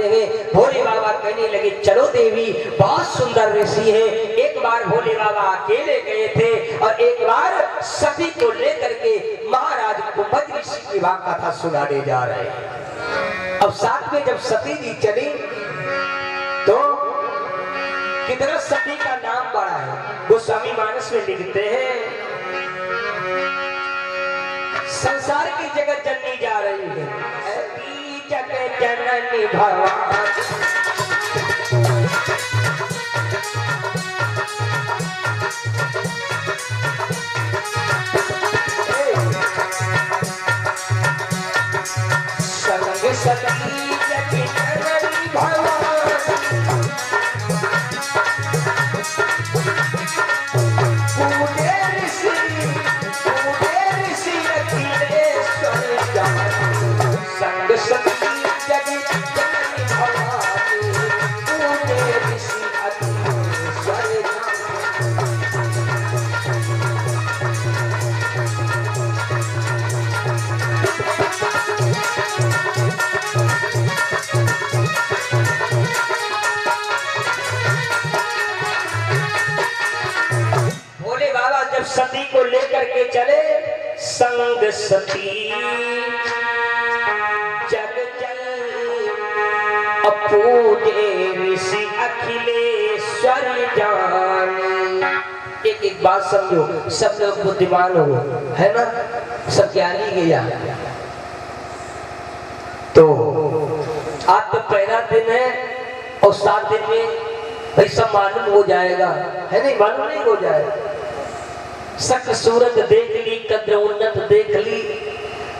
करते हैं। भोले बाबा कहने लगे चलो देवी, बहुत सुंदर ऋषि है। एक बार भोले बाबा अकेले गए थे और एक बार सती को लेकर के महाराज कुंभज ऋषि की कथा सुनाने जा रहे हैं। अब साथ में जब सती जी चली तो कितना सती का नाम बड़ा है, गोस्वामी मानस में लिखते हैं संसार की जगत जननी जा रही है, जगत जननी भगवान संग सती जगत जननी भगवान सती को लेकर के चले। संग सती जग जल अपूजे ऋषि अखिलेश्वर जान। एक एक बात समझो, सब लोग बुद्धिमान हो, है ना, सब ज्ञानी गया। तो आज तो पहला दिन है और 7 दिन में भाई सब मालूम हो जाएगा, है नहीं, मालूम नहीं हो जाएगा। सकल सूरत देख ली, कद्र उन्नत देख ली,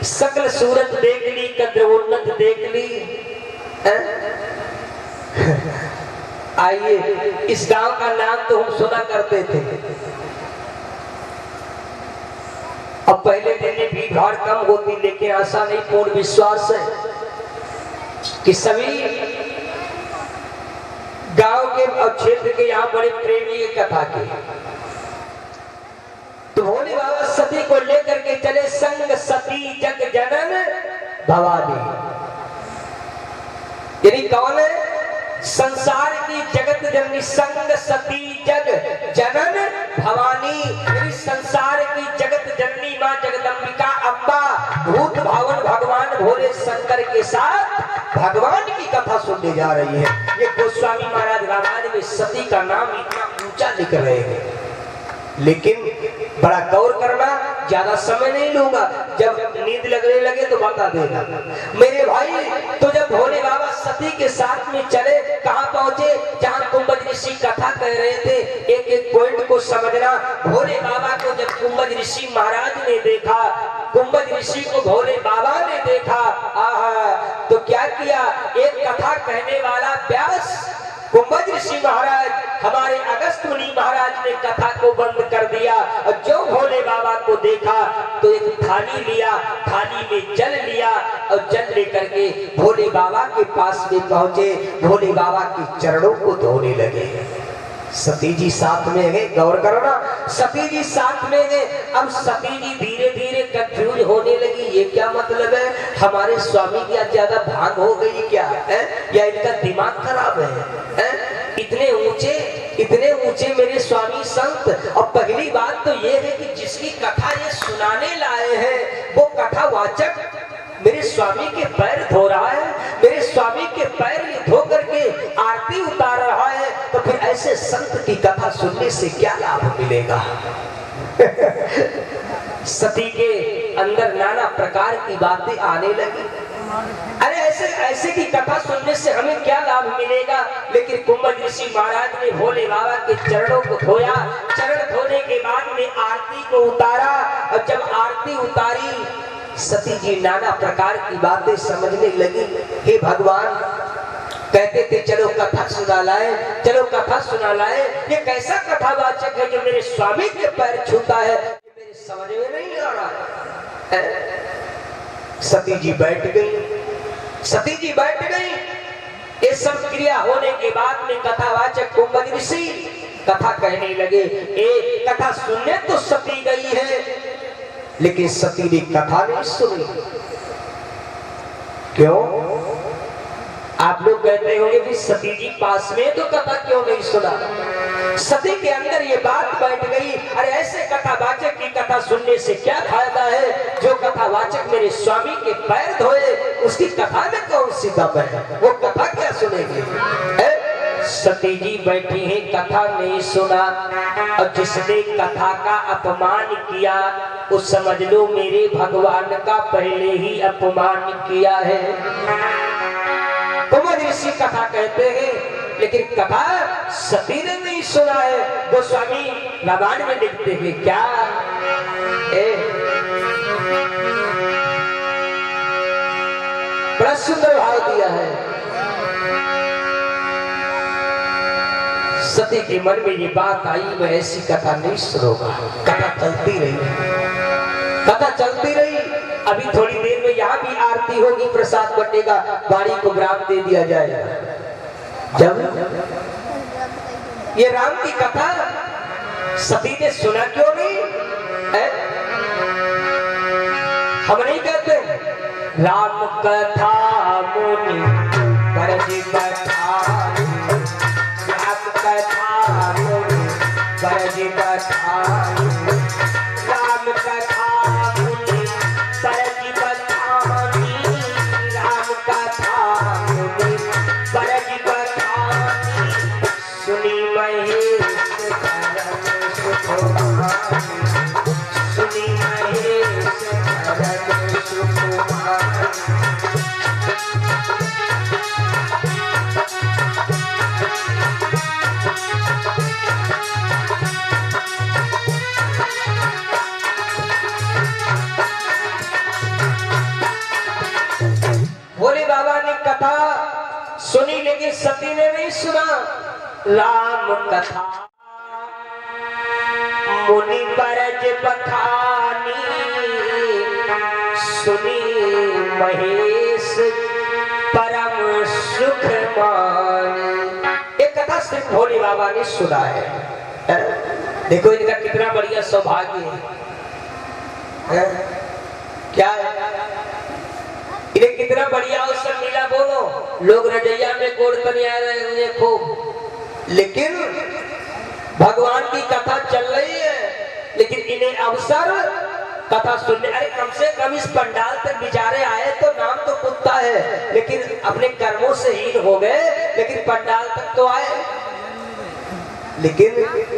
सकल सूरत देख ली, कद्र उन्नत देख ली। आइए, इस गांव का नाम तो हम सुना करते थे। अब पहले दिन में भीड़ भाड़ कम होती, लेकिन आशा नहीं, पूर्ण विश्वास है कि सभी गांव के और क्षेत्र के यहाँ बड़े प्रेमी है कथा के। तो भोले बाबा सती को लेकर के चले। संग सती जग जनन भवानी, यानी कौन है? संसार की जगत जननी संग सती जग जनन भवानी, यानी संसार की जगत जननी मां जगदम्बिका अम्बा भूत भावन भगवान भोले शंकर के साथ भगवान की कथा सुनने जा रही है। ये गोस्वामी महाराज रामायण में सती का नाम इतना ऊंचा लिख रहे हैं, लेकिन बड़ा गौर करना, ज्यादा समय नहीं लूंगा, जब नींद लगने लगे तो बता देना मेरे भाई। तो जब भोले बाबा सती के साथ में चले, कहां पहुंचे? जहां कुंभज ऋषि कथा कह रहे थे। एक एक पॉइंट को समझना। भोले बाबा को जब कुंभज ऋषि महाराज ने देखा, कुंभज ऋषि को भोले बाबा ने देखा, आहा, तो क्या किया? एक कथा कहने वाला व्यास कुंभज ऋषि महाराज, हमारे अगस्त मुनि महाराज ने कथा को बंद कर दिया और जो भोले बाबा को देखा तो एक थाली लिया, थाली में जल लिया और जल लेकर के भोले बाबा के पास में पहुंचे, भोले बाबा के चरणों को धोने लगे। सती जी साथ में गए, गौर करना, सती जी साथ में गए। अब सती जी धीरे धीरे कंफ्यूज होने लगी, ये क्या मतलब है? हमारे स्वामी क्या ज्यादा भांग हो गई क्या है, या इनका दिमाग खराब है? इतने ऊंचे मेरे स्वामी संत। और पहली बात तो ये है कि जिसकी कथा ये सुनाने लाए हैं वो कथावाचक मेरे स्वामी के पैर धो रहा है, मेरे स्वामी के पैर ये धो करके आरती उतार रहा है, तो फिर ऐसे संत की कथा सुनने से क्या लाभ मिलेगा? सती के अंदर नाना प्रकार की बातें आने लगी। अरे ऐसे की कथा सुनने से हमें क्या लाभ मिलेगा? लेकिन कुंभज ऋषि महाराज ने भोले बाबा के चरणों को धोया। चरण धोने के बाद में आरती को उतारा, और जब आरती उतारी सती जी नाना प्रकार की बातें समझने लगी। हे भगवान, कहते थे चलो कथा सुना लाए, चलो कथा सुना लाए। ये कैसा कथावाचक है जो मेरे स्वामी के पैर छूता है? मेरे समझ में नहीं आ रहा है। सती जी बैठ गई, सती जी बैठ गई। ये सब क्रिया होने के बाद में कथावाचक कुंभज ऋषि कथा कहने लगे। एक कथा सुनने तो सती गई है, लेकिन सती ने कथा नहीं सुनी। क्यों? आप लोग कहते होंगे कि सती जी पास में तो कथा क्यों नहीं सुना? सती के अंदर ये बात बैठ गई, अरे ऐसे कथावाचक की कथा सुनने से क्या फायदा है? जो कथावाचक मेरे स्वामी के पैर धोए उसकी कथा में कौन सी दम है? वो कथा क्या सुनेगी? सती जी बैठी है, कथा नहीं सुना, और जिसने कथा का अपमान किया वो समझ लो मेरे भगवान का पहले ही अपमान किया है। कुमुद ऋषि कथा कहते हैं, लेकिन कथा सती ने नहीं सुना है। गोस्वामी रामायण में लिखते हैं क्या, बड़ा सुंदर भाव दिया है। सती के मन में ये बात आई, मैं ऐसी कथा नहीं सुनूंगा। कथा चलती रही, कथा चलती रही। अभी थोड़ी देर में यहाँ भी आरती होगी, प्रसाद बटेगा, बाड़ी को ग्राम दे दिया जाएगा। जब ये राम की कथा सती ने सुना क्यों नहीं है? हम नहीं कहते राम कथा मुनि बरजी कथा, राम कथा मुनि बरजी कथा, राम कथा मुनि बरजी कथानी, राम कथा मुनि बरजी कथानी, सुनी महेश भरत सुकुमारी, सुनी महेश भरत सुकुमारी। कथा सुनी लेकिन सती ने नहीं सुना। राम कथा मुनि बरज बखानी, सुनी महेश परम सुख मानी। एक कथा सिर्फ भोले बाबा ने सुना है। देखो इनका कितना बढ़िया सौभाग्य है। क्या है? इन्हें कितना बढ़िया अवसर मिला। बोलो, लोग रजैया में गोड़ तनिया रहे हैं खूब, लेकिन भगवान की कथा चल रही है, लेकिन इन्हें अवसर कथा सुनने, अरे कम से कम इस पंडाल तक बेचारे आए तो नाम तो कुत्ता है, लेकिन अपने कर्मों से हीन हो गए, लेकिन पंडाल तक तो आए। लेकिन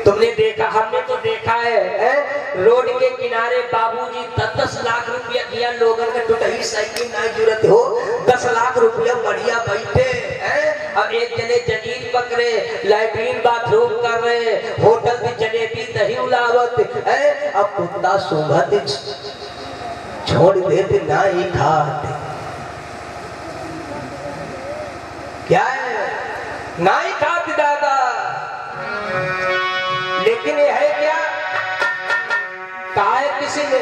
तुमने देखा, हमने तो देखा है रोड के किनारे बाबूजी 10-10 लाख रुपया दिया, लोगों का टूटी साइकिल ना जरूरत हो, 10 लाख रुपया बढ़िया बैठे हैं, और एक जने जनीन पकड़े, लैट्रीन बाथरूम कर रहे, होटल में जलेबी दही उलावत है, अब कुत्ता सुबह छोड़ देते ना ही खाते। क्या है? ना ही खाते दादा। लेकिन ये है क्या? कहा है किसी ने?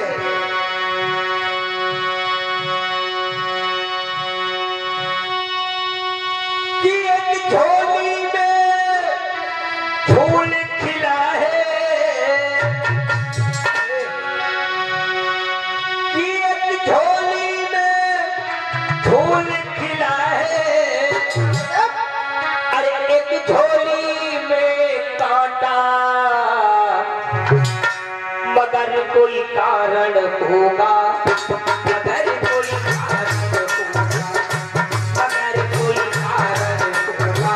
कि एक झोली में फूल खिला है, कि एक झोली में फूल खिला है, अरे एक झोली में कांटा, मगर कोई कारण होगा, मगर कोई कारण होगा, मगर कोई कारण होगा,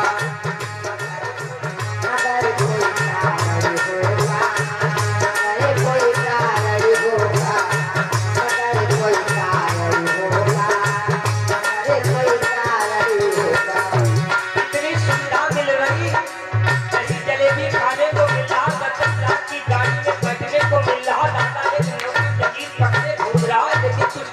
मगर कोई कारण होगा, मगर कोई कारण होगा, मगर कोई कारण होगा, मगर कोई कारण होगा। इतनी सुविधा मिल रही, कहीं जलेबी खाने को मिल रहा, 50 लाख की गाड़ी में बैठने को मिल रहा, दादा एक जमीन पकड़े घूम रहा है, लेकिन कुछ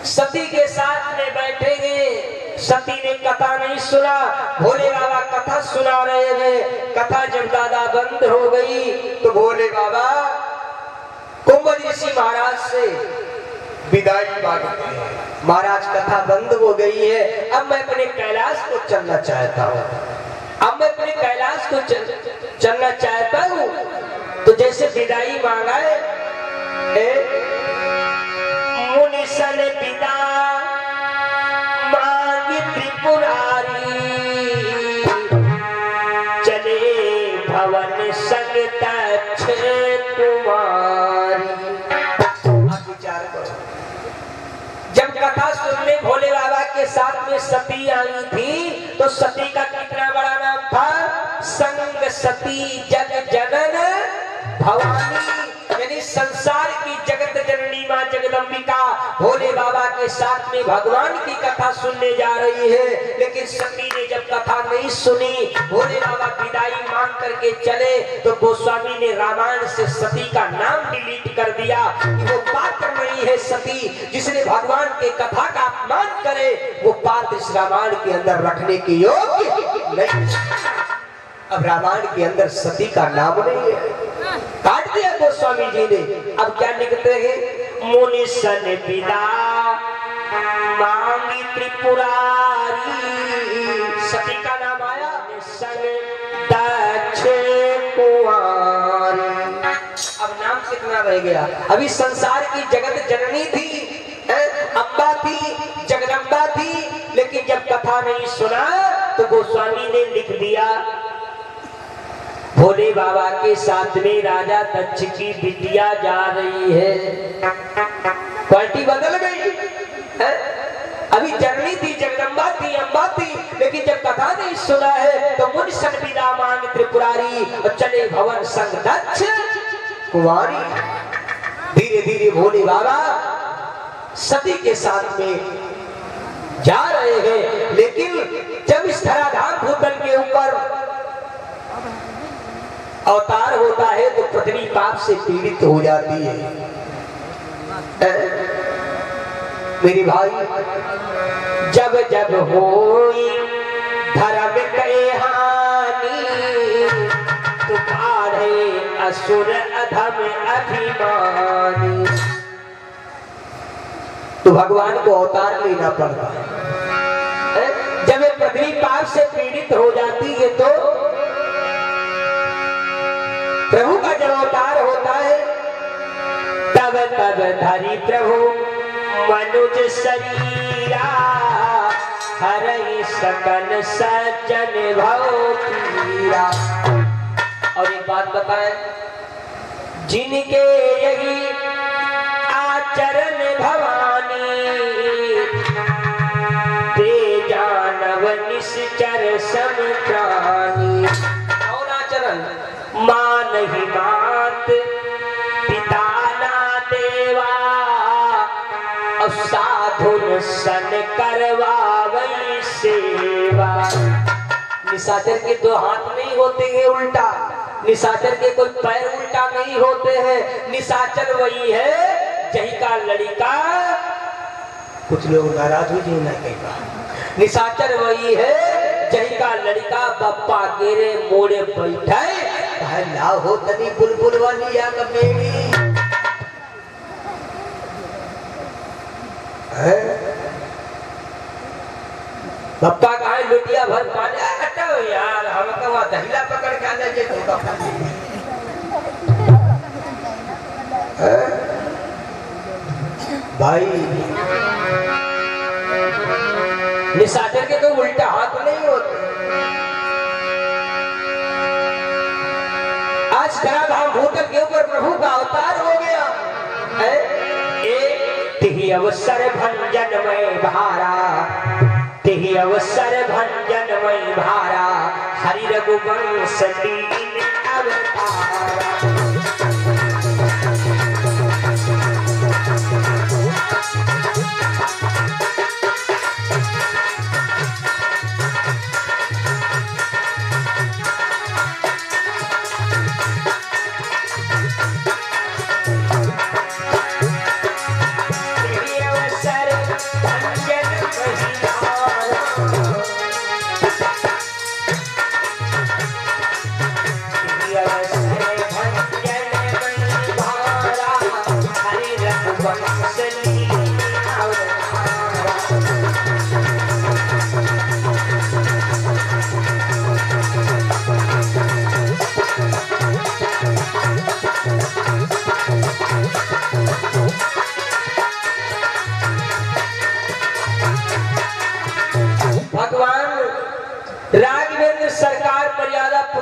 सती के साथ में बैठेंगे। सती ने कथा नहीं सुना, भोले बाबा कथा सुना रहे हैं। कथा जब दादा बंद हो गई तो भोले बाबा कुंभ ऋषि महाराज से विदाई मांगते हैं। महाराज कथा बंद हो गई है, अब मैं अपने कैलाश को चलना चाहता हूँ, अब मैं अपने कैलाश को चलना चाहता हूँ। तो जैसे विदाई मांगा है, मुनि सन विदा मांगी त्रिपुरारी, चले भवन संग तक्ष कुमारी। आप विचार करो, जब कथा सुनने भोले बाबा के साथ में सती आई थी तो सती का कितना बड़ा नाम था? संग सती जग जनन भवानी, यानी संसार की जगत जननी मां जगदम्बिका भोले बाबा के साथ में भगवान की कथा सुनने जा रही है। लेकिन सती ने जब कथा नहीं सुनी, भोले बाबा विदाई मांग करके चले, तो गोस्वामी ने रामायण से सती का नाम डिलीट कर दिया कि वो पात्र नहीं है सती, जिसने भगवान के कथा का अपमान करे वो पात्र इस रामायण के अंदर रखने के योग्य नहीं। अब रामायण के अंदर सती का नाम नहीं है, काट दिया गोस्वामी जी ने। अब क्या लिखते हैं? मुनि सन विदा मांगी त्रिपुरारी, सती का नाम आया, सन दक्ष कुमारी। अब नाम कितना रह गया? अभी संसार की जगत जननी थी, अम्बा थी, जगदम्बा थी, लेकिन जब कथा नहीं सुना तो गोस्वामी ने लिख दिया भोले बाबा के साथ में राजा दक्ष की बिटिया जा रही है। क्वालिटी बदल गई है? अभी जननी थी, जगदम्बा थी, अम्बा थी, लेकिन जब कथा नहीं सुना है तो मुनि सन विदा मांग त्रिपुरारी और चले भवन संग दक्ष कुमारी। धीरे धीरे भोले बाबा सती के साथ में जा रहे हैं, लेकिन जब इस धराधाम भूतल के ऊपर अवतार होता है तो पृथ्वी पाप से पीड़ित हो जाती है। मेरे भाई, जब जब होई धर्म के हानि, तो पाढ़े असुर अधम अभिमानी। तो भगवान को अवतार लेना पड़ता है। जब पृथ्वी पाप से पीड़ित हो जाती है तो प्रभु का जब अवतार होता है तब तब धरी प्रभु मनुज शरीरा, हरई सकल सज्जन भव पीरा। और एक बात बताएं, जिनके यही आचरण भवानी, ते जानव निश्चर समप्राणी। कौन आचरण? मां नहीं मात, पिता ना देवा, और साधुन सन करवावई सेवा। निशाचर के दो हाथ नहीं होते हैं उल्टा, निशाचर के कोई पैर उल्टा नहीं होते हैं। निशाचर वही है जही का लड़का, कुछ लोग नाराज हो जी ना कहीं का। निशाचर वही है जही का लड़का बप्पा गेरे मोड़े बैठे, ना हो तनी बुलबुल वाली या कमेड़ी। बप्पा कहा लुटिया भर पाले, हटाओ यार, हम कहा दहिला पकड़ के आने जे तो भाई। निशाचर के तो उल्टा हाथ नहीं होते। आज धराधाम भूतल के ऊपर प्रभु का अवतार हो गया है। तिहि अवसर भंजन में भारा, तिहि अवसर भंजन में भारा, हरि रघुवंश दीन अवतारा।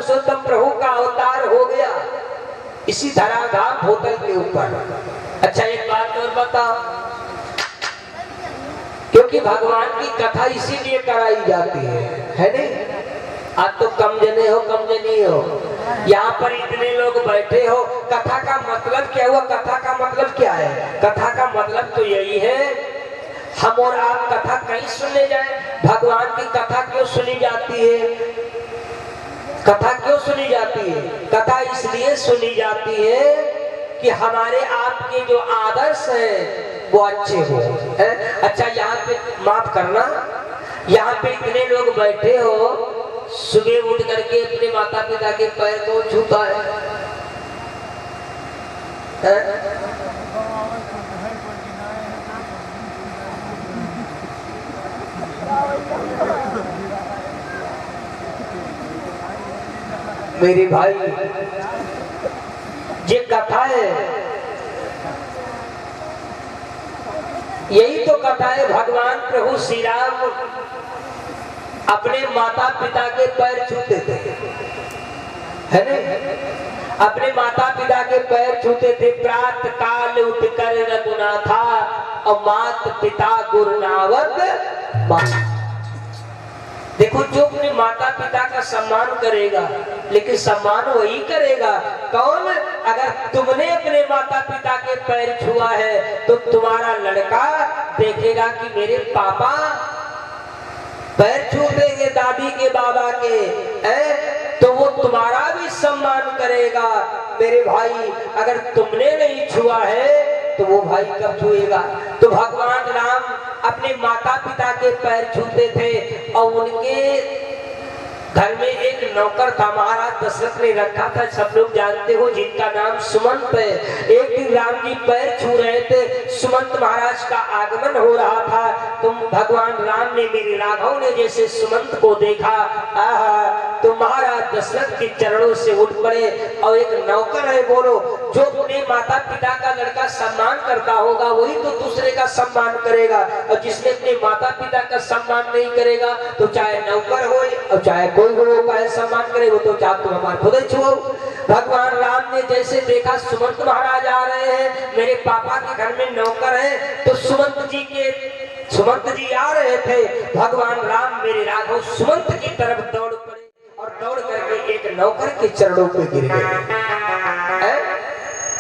पुरुषोत्तम प्रभु का अवतार हो गया इसी धराधाम होटल के ऊपर। अच्छा एक बात और बताओ, क्योंकि भगवान की कथा इसीलिए कराई जाती है नहीं? आज तो कम जने हो, यहाँ पर इतने लोग बैठे हो, कथा का मतलब क्या हुआ? कथा का मतलब क्या है? कथा का मतलब तो यही है हम और आप कथा कहीं सुनने जाए। भगवान की कथा क्यों सुनी जाती है? कथा क्यों सुनी जाती है? कथा इसलिए सुनी जाती है कि हमारे आपके जो आदर्श हैं वो अच्छे हो। अच्छा यहाँ पे माफ करना, यहाँ पे इतने लोग बैठे हो, सुबह उठ करके अपने माता पिता के पैर को छूता है? मेरे भाई ये कथा है, यही तो कथा है। भगवान प्रभु श्री राम अपने माता पिता के पैर छूते थे, है ना? अपने माता पिता के पैर छूते थे। प्रात काल उठकर रघुनाथा और मात पिता गुरुनावत माता। देखो जो अपने माता पिता का सम्मान करेगा, लेकिन सम्मान वही करेगा कौन? अगर तुमने अपने माता पिता के पैर छुआ है तो तुम्हारा लड़का देखेगा कि मेरे पापा पैर छू देंगे दादी के बाबा के, तो वो तुम्हारा भी सम्मान करेगा। मेरे भाई अगर तुमने नहीं छुआ है तो वो भाई कब छुएगा? तो भगवान राम अपने माता पिता के पैर छूते थे और उनके घर में एक नौकर था, महाराज दशरथ ने रखा था, सब लोग जानते हो, जिनका नाम सुमंत है। एक दिन राम जी पैर छू रहे थे, सुमंत महाराज का आगमन हो रहा था, तो भगवान राम ने, मेरे राघव ने जैसे सुमंत को देखा, तो महाराज दशरथ के चरणों से उठ पड़े। और एक नौकर है, बोलो, जो अपने माता पिता का लड़का सम्मान करता होगा वही तो दूसरे का सम्मान करेगा, और जिसने अपने माता पिता का सम्मान नहीं करेगा तो चाहे नौकर हो और चाहे कोई गुरु का सम्मान करे, वो तो चाहे तुम हमारे खुद छुओ। भगवान राम ने जैसे देखा सुमंत महाराज आ रहे हैं, मेरे पापा के घर में नौकर है, तो सुमंत जी आ रहे थे। भगवान राम मेरे राघव सुमंत की तरफ दौड़ पड़े और दौड़ करके एक नौकर के चरणों पे गिर गए।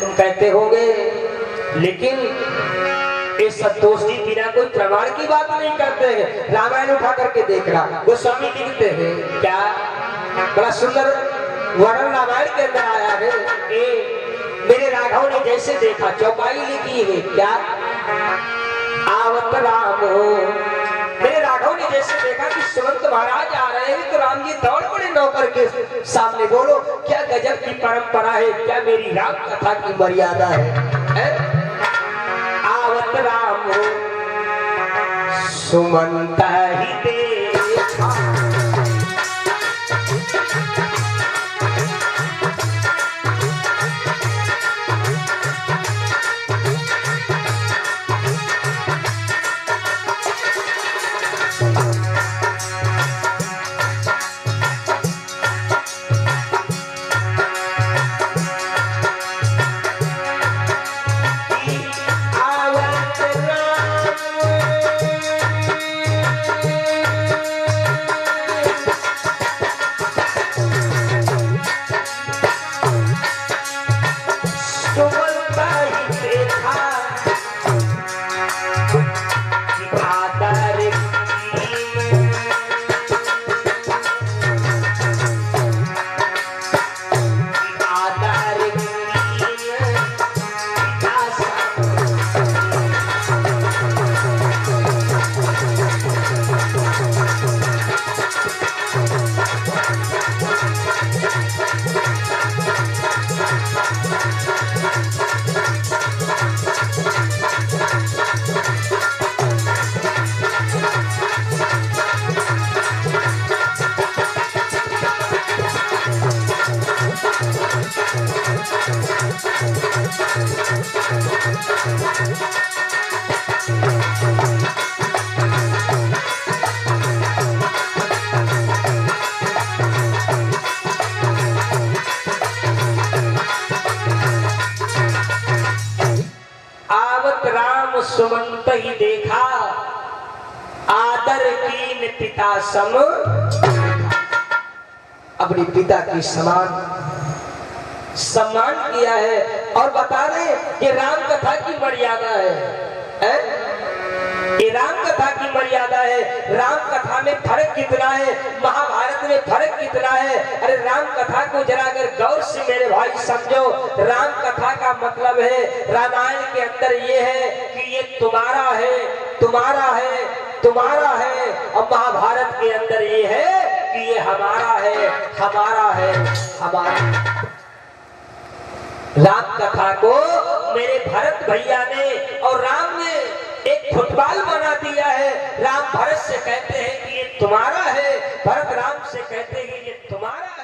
तुम कहते होंगे लेकिन ये संतोष जी बिना कोई प्रमाण की बात नहीं करते हैं। रामायण उठा करके देखना, गोस्वामी लिखते हैं, क्या बड़ा सुंदर वर्णन रामायण के अंदर आया है कि मेरे राघव ने जैसे देखा, चौपाई लिखी है, क्या आवत राम हो, मेरे राघव ने जैसे देखा कि सुमंत महाराज आ रहे हैं, तो राम जी दौड़ पड़े नौकर के सामने। बोलो क्या गजब की परंपरा है, क्या मेरी राम कथा की मर्यादा है? आवत राम हो सुमंत ही देखा, तही देखा आदर कीन पिता सम, अपने पिता की समान सम्मान किया है। और बता रहे ये राम कथा की मर्यादा है, ये राम कथा की मर्यादा है। राम कथा में फर्क कितना है, महाभारत में फर्क कितना है। अरे राम कथा को जरा अगर गौर से मेरे भाई समझो, राम कथा का मतलब है, रामायण के अंदर ये है कि ये तुम्हारा है, तुम्हारा है, तुम्हारा है। और महाभारत के अंदर ये है कि ये हमारा है, हमारा है, हमारा। राम कथा को मेरे भरत भैया ने और राम ने एक फुटबॉल बना दिया है। राम भरत से कहते हैं कि ये तुम्हारा है, भरत राम से कहते हैं कि ये तुम्हारा है।